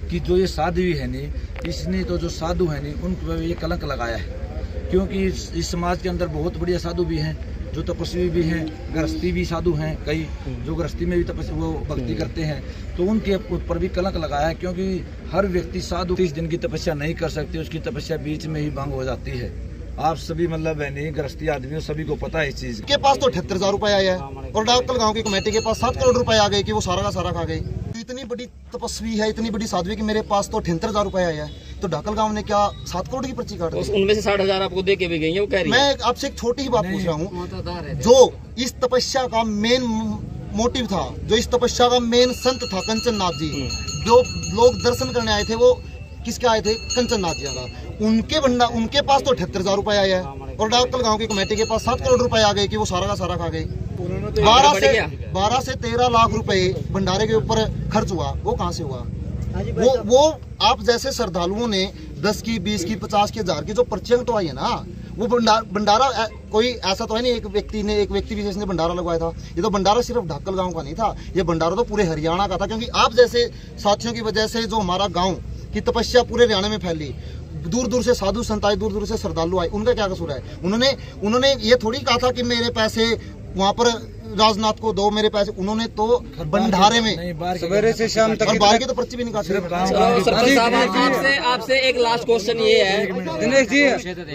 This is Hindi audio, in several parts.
कि जो ये साध्वी है नहीं, इसने तो जो साधु है नहीं उन पर ये कलंक लगाया है। क्योंकि इस समाज के अंदर बहुत बढ़िया साधु भी हैं, जो तपस्वी भी हैं, गृहस्थी भी साधु हैं, कई जो गृहस्थी में भी तपस्वी वो भक्ति करते हैं, तो उनके ऊपर भी कलंक लगाया है। क्योंकि हर व्यक्ति साधु 30 दिन की तपस्या नहीं कर सकते, उसकी तपस्या बीच में ही भंग हो जाती है। आप सभी मतलब नहीं गृहस्थी आदमियों सभी को पता है इस चीज के पास तो 78,000 रुपए आया है और डाकल गांव की कमेटी के पास 7 करोड़ रुपए आ गए कि वो सारा का सारा खा गई। इतनी बड़ी तपस्वी है, इतनी बड़ी साध्वी कि मेरे पास तो 78,000 रुपए आया है, तो डाकल गांव ने क्या 7 करोड़ की पर्ची काट दी? उनमें से 60,000 आपको दे के भी गई है, वो कह रही है। मैं आपसे एक छोटी ही बात पूछ रहा हूँ, जो इस तपस्या का मेन मोटिव था, जो इस तपस्या का मेन संत था कंचन नाथ जी, जो लोग दर्शन करने आए थे वो किसके आए थे? कंचन नाथ जी का। उनके पास तो 78,000 रुपए आए हैं और डाकल गांव की कमेटी के पास 7 करोड़ रुपए आ गए कि वो सारा का सारा खा गए। 12 से 13 लाख रुपए भंडारे के ऊपर खर्च हुआ, वो कहाँ से हुआ? वो आप जैसे श्रद्धालुओं ने 10 की 20 की 50 की 1000 की जो पर्चियां कटवाई है ना, वो भंडारा कोई ऐसा तो है नहीं एक व्यक्ति विशेष ने भंडारा लगवाया था। ये तो भंडारा सिर्फ ढाकल गांव का नहीं था, ये भंडारा तो पूरे हरियाणा का था। क्योंकि आप जैसे साथियों की वजह से जो हमारा गाँव की तपस्या पूरे हरियाणा में फैली, दूर दूर से साधु संत आए, दूर दूर से श्रद्धालु आए, उनका क्या कसूर है? उन्होंने ये थोड़ी कहा था कि मेरे पैसे वहाँ पर राजनाथ को दो, मेरे पैसे। उन्होंने तो भंडारे में सवेरे से शाम तक और बाहर की तो पर्ची भी नहीं काटी। आपसे एक लास्ट क्वेश्चन ये है दिनेश जी,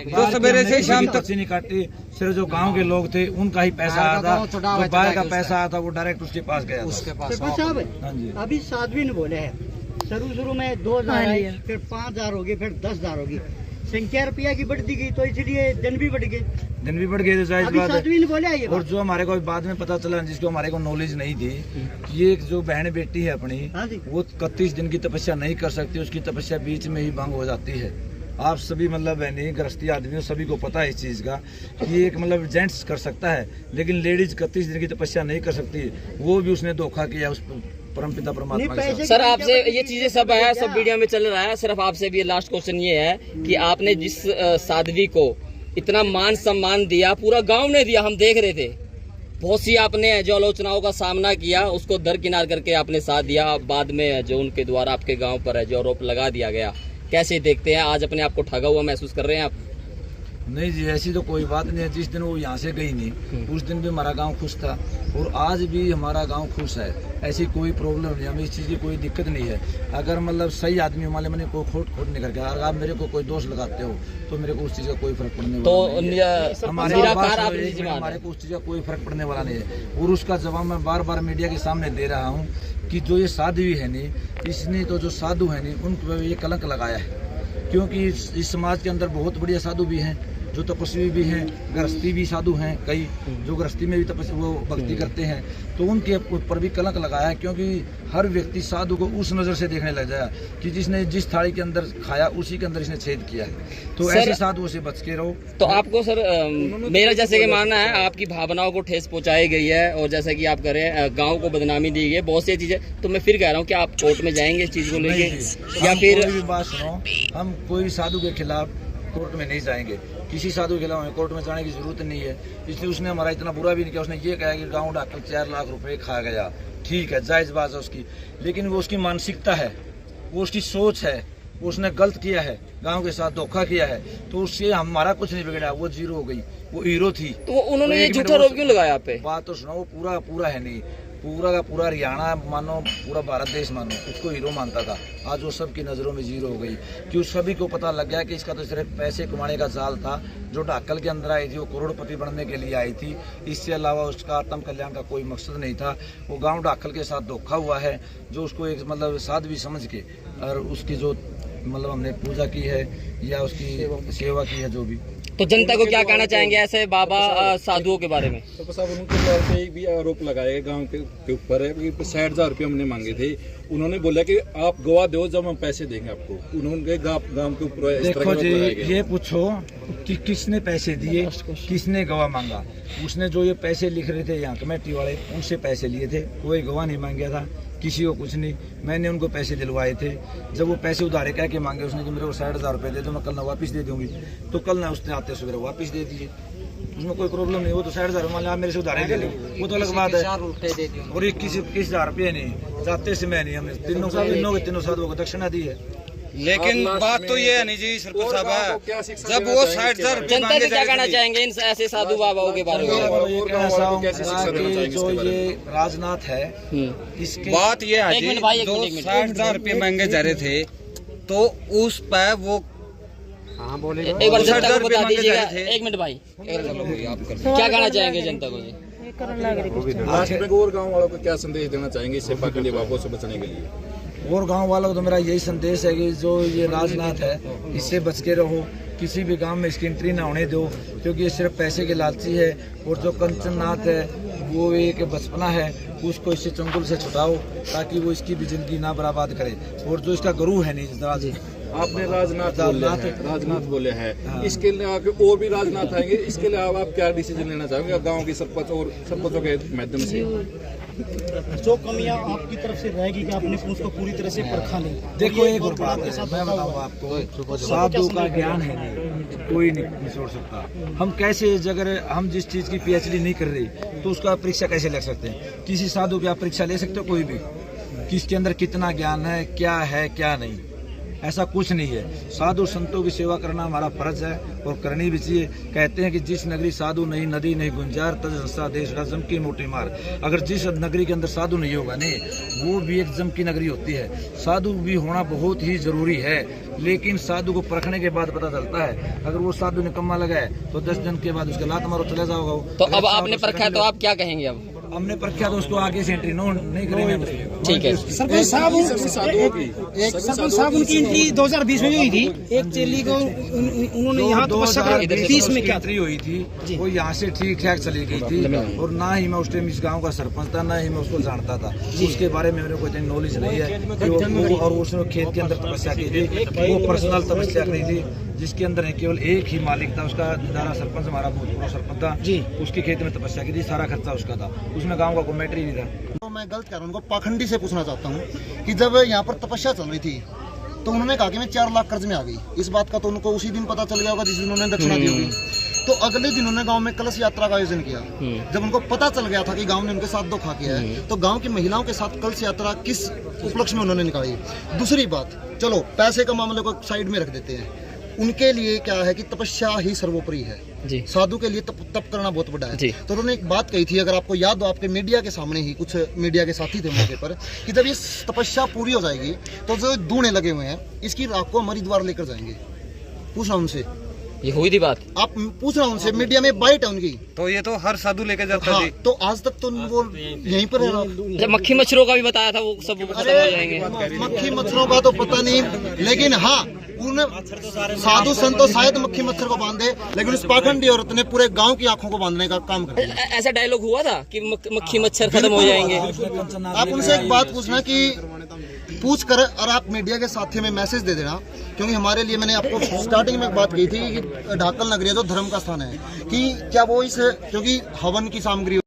जो सवेरे से शाम तक नहीं काटी, सिर्फ जो गांव के लोग थे उनका ही पैसा आया था, जो बाहर का पैसा आया था वो डायरेक्ट उसके पास गया। अभी साध्वी ने बोले है शुरू में 2,000 आई, फिर 5,000 होगी, फिर 10,000 होगी। संख्या रुपया की बढ़ती गई तो इसलिए दिन भी बढ़ गए तो जायज बात है। और जो हमारे को बाद में पता चला, जिसको हमारे को नॉलेज नहीं थी, ये जो बहन बेटी है अपनी, वो 31 दिन की तपस्या नहीं कर सकती, उसकी तपस्या बीच में ही भंग हो जाती है। आप सभी मतलब बहनी गृहस्थी आदमियों सभी को पता है इस चीज का कि एक मतलब जेंट्स कर सकता है, लेकिन लेडीज 31 दिन की तपस्या नहीं कर सकती। वो भी उसने धोखा किया उस परमपिता परमात्मा के साथ। सर आपसे ये चीजें सब है, सब वीडियो में चल रहा है, सिर्फ आपसे भी लास्ट क्वेश्चन ये है कि आपने जिस साध्वी को इतना मान सम्मान दिया, पूरा गांव ने दिया, हम देख रहे थे, बहुत सी आपने जो आलोचनाओं का सामना किया उसको दरकिनार करके आपने साथ दिया। बाद में जो उनके द्वारा आपके गाँव पर है जो आरोप लगा दिया गया, कैसे देखते हैं? आज अपने आप को ठगा हुआ महसूस कर रहे हैं आप? नहीं जी, ऐसी तो कोई बात नहीं है। जिस दिन वो यहाँ से गई नहीं उस दिन भी हमारा गांव खुश था और आज भी हमारा गांव खुश है। ऐसी कोई प्रॉब्लम नहीं, हमें इस चीज़ की कोई दिक्कत नहीं है। अगर मतलब सही आदमी हमारे मैंने कोई खोट नहीं करके, अगर आप मेरे को कोई दोष लगाते हो तो मेरे को उस चीज़ का कोई फर्क पड़ने वाला नहीं है। हमारे को उस चीज़ का कोई फर्क पड़ने वाला नहीं है। और उसका जवाब मैं बार बार मीडिया के सामने दे रहा हूँ कि जो ये साध्वी है नहीं, इसने तो जो साधु है नहीं उन पर ये कलंक लगाया है। क्योंकि इस समाज के अंदर बहुत बढ़िया साधु भी हैं, जो तपस्वी भी हैं, गृहस्थी भी साधु हैं, कई जो गृहस्थी में भी तपस्या वो भक्ति करते हैं, तो उनके ऊपर भी कलंक लगाया है। क्योंकि हर व्यक्ति साधु को उस नज़र से देखने लग जाए कि जिसने जिस थाली के अंदर खाया उसी के अंदर इसने छेद किया है। तो ऐसे साधुओं से बच के रहो। तो आपको सर मेरा जैसे कि मानना है आपकी भावनाओं को ठेस पहुंचाई गई है और जैसे कि आप कह रहे हैं गाँव को बदनामी दी गई है, बहुत सी चीजें। तो मैं फिर कह रहा हूँ कि आप कोर्ट में जाएंगे इस चीज को लेके, या फिर बात सुनो, हम कोई साधु के खिलाफ कोर्ट में नहीं जाएंगे। किसी साधु के खिलाफ कोर्ट में जाने की जरूरत नहीं है, इसलिए उसने हमारा इतना बुरा भी नहीं किया। उसने ये कहा कि गाँव डाकल 4 लाख रुपए खा गया, ठीक है, जायज बात है उसकी, लेकिन वो उसकी मानसिकता है, वो उसकी सोच है, वो उसने गलत किया है, गांव के साथ धोखा किया है, तो उससे हमारा कुछ नहीं बिगड़ा। वो जीरो हो गई, वो हीरो थी। तो उन्होंने ये झूठा आरोप क्यों लगाया आप पे? बात तो सुनो, वो पूरा है नहीं, पूरा का पूरा हरियाणा मानो, पूरा भारत देश मानो उसको हीरो मानता था। आज वो सबकी नज़रों में जीरो हो गई कि सभी को पता लग गया कि इसका तो सिर्फ पैसे कमाने का जाल था। जो ढाकल के अंदर आई थी वो करोड़पति बनने के लिए आई थी, इससे अलावा उसका आत्म कल्याण का कोई मकसद नहीं था। वो गांव ढाकल के साथ धोखा हुआ है, जो उसको एक मतलब साध्वी समझ के और उसकी जो मतलब हमने पूजा की है या उसकी सेवा की है जो भी। तो जनता को क्या कहना चाहेंगे ऐसे बाबा साधुओं के बारे में? तो साहब उनके द्वारा पे भी आरोप लगाए गांव के ऊपर है कि 60,000 रुपये हमने मांगे थे। उन्होंने बोला कि आप गवाह दो जब हम पैसे देंगे आपको। उन्होंने गांव के ऊपर देखो जी, ये पूछो कि किसने पैसे दिए, किसने गवाह मांगा। उसने जो ये पैसे लिख रहे थे यहाँ कमेटी वाले, उनसे पैसे लिए थे, कोई गवाह नहीं मांगा था, किसी को कुछ नहीं। मैंने उनको पैसे दिलवाए थे। जब वो पैसे उधारे कह के मांगे उसने कि मेरे को 60,000 रुपये दे दो, मैं कल ना वापस दे दूंगी, तो कल ना उसने आते सवेरे वापस दे दिए। उसमें कोई प्रॉब्लम नहीं। वो तो 60,000 मान लिया, मेरे से उधार ले लो, वो तो अलग बात है। और 21,000 रुपये नहीं जाते समय नहीं, हमने तीनों साधुओं को दक्षिणा दी है। लेकिन बात तो ये है नहीं जी सरपंच साहब, जब वो 60,000 जनता से क्या कहना चाहेंगे इन ऐसे साधु बाबाओं के बारे में? ये कहना चाहूँगा कि जो ये राजनाथ है, इसके बात ये है एक जी, मिनट भाई, एक जो मिनट। 60,000 रुपये महंगे जा रहे थे तो उस पर वो एक बार जनता को बता दीजिएगा। एक मिनट भाई, क्या कहना चाहेंगे जनता को जी? लास्ट में और गाँव वालों को क्या संदेश देना चाहेंगे इससे पाखंडी बाबों से बचने के लिए? और गांव वालों को तो मेरा यही संदेश है कि जो ये राजनाथ है, इससे बच के रहो, किसी भी गांव में इसकी एंट्री ना होने दो, क्योंकि ये सिर्फ पैसे के लालची है। और जो कंचननाथ है वो एक बचपना है, उसको इससे चंगुल से छुड़ाओ ताकि वो इसकी भी जिंदगी ना बर्बाद करे। और जो इसका गुरु है नहीं, आपने राजनाथ बोले हैं, इसके लिए आगे और भी राजनाथ आएंगे, इसके लिए आप क्या डिसीजन लेना चाहेंगे गांव की सरपंच और सरपंचों के माध्यम से? जो कमियां आपकी तरफ से रहेगी कि आपने उसको पूरी तरह से परखा नहीं। देखो एक और बात है, मैं बताऊँ आपको, साधु का ज्ञान है नहीं, कोई नहीं छोड़ सकता। हम कैसे, अगर हम जिस चीज़ की PhD नहीं कर रही तो उसका परीक्षा कैसे ले सकते हैं? किसी साधु की आप परीक्षा ले सकते हो कोई भी, कि इसके अंदर कितना ज्ञान है क्या नहीं, ऐसा कुछ नहीं है। साधु संतों की सेवा करना हमारा फर्ज है और करनी भी चाहिए। कहते हैं कि जिस नगरी साधु नहीं, नदी नहीं गुंजार, तज हंसा देश राजम की मोटी मार। अगर जिस नगरी के अंदर साधु नहीं होगा नहीं, वो भी एक जम की नगरी होती है। साधु भी होना बहुत ही जरूरी है, लेकिन साधु को परखने के बाद पता चलता है। अगर वो साधु निकम्मा लगा है तो 10 दिन के बाद उसके लात मारो चले जाओगा। तो अब आपने परखा है तो आप क्या कहेंगे? अब हमने परखा तो उसको आगे से एंट्री नहीं करेंगे। ठीक है सरपंच साहब उनकी एंट्री 2020 में हुई थी। एक चेली को उन्होंने यहाँ तपस्या करी, 20 में क्या एंट्री हुई थी, वो यहाँ से ठीक ठाक चली गई थी। और ना ही मैं उस टाइम इस गांव का सरपंच था, ना ही मैं उसको जानता था। उसके बारे में मेरे को इतनी नॉलेज नहीं है। और उसने खेत के अंदर तपस्या की थी, वो पर्सनल तपस्या करी थी, जिसके अंदर केवल एक ही मालिक था, उसका दारा सरपंच हमारा भूतपूर्व सरपंच था, उसके खेत में तपस्या की थी, सारा खर्चा उसका था, उसमें गांव का कोई मैटर ही नहीं था। तो मैं गलत कह रहा हूँ, उनको पाखंडी से पूछना चाहता हूँ कि जब यहाँ पर तपस्या चल रही थी तो उन्होंने कहा कि मैं 4 लाख कर्ज में आ गई। इस बात का तो उनको उसी दिन पता चल गया होगा जिस दिन उन्होंने दक्षिणा दी होगी। तो अगले दिन उन्होंने गांव में कलश यात्रा का आयोजन किया। जब उनको पता चल गया था कि गांव ने उनके साथ धोखा किया है, तो गांव की महिलाओं के साथ कलश यात्रा किस उपलक्ष्य में उन्होंने निकाली। दूसरी बात, चलो पैसे का मामले को साइड में रख देते हैं, उनके लिए क्या है कि तपस्या ही सर्वोपरि है जी। साधु के लिए तप करना बहुत बड़ा है। तो उन्होंने एक बात कही थी, अगर आपको याद हो, आपके मीडिया के सामने ही कुछ मीडिया के साथी थे मौके पर, कि जब ये तपस्या पूरी हो जाएगी तो जो दूने लगे हुए हैं इसकी राख को हम हरिद्वार लेकर जाएंगे। पूछना उनसे, ये हुई थी बात, आप पूछना उनसे, मीडिया में बाइट है उनकी। तो ये तो हर साधु लेके जाता है। तो आज तक तो वो यहीं पर है। जब मक्खी मच्छरों का भी बताया था वो सब खत्म हो जाएंगे। मक्खी मच्छरों का तो पता नहीं, लेकिन हाँ उन साधु संतों शायद मक्खी मच्छर को बांधे, लेकिन उस पाखंडी औरत ने पूरे गांव की आंखों को बांधने का काम कर दिया। ऐसा डायलॉग हुआ था कि मक्खी मच्छर खत्म हो जाएंगे। आप उनसे एक बात पूछना कि पूछ कर, और आप मीडिया के साथी में मैसेज दे देना, क्योंकि हमारे लिए, मैंने आपको स्टार्टिंग में एक बात कही थी कि ढाकल नगरी जो धर्म का स्थान है, कि क्या वो इस, क्योंकि हवन की सामग्री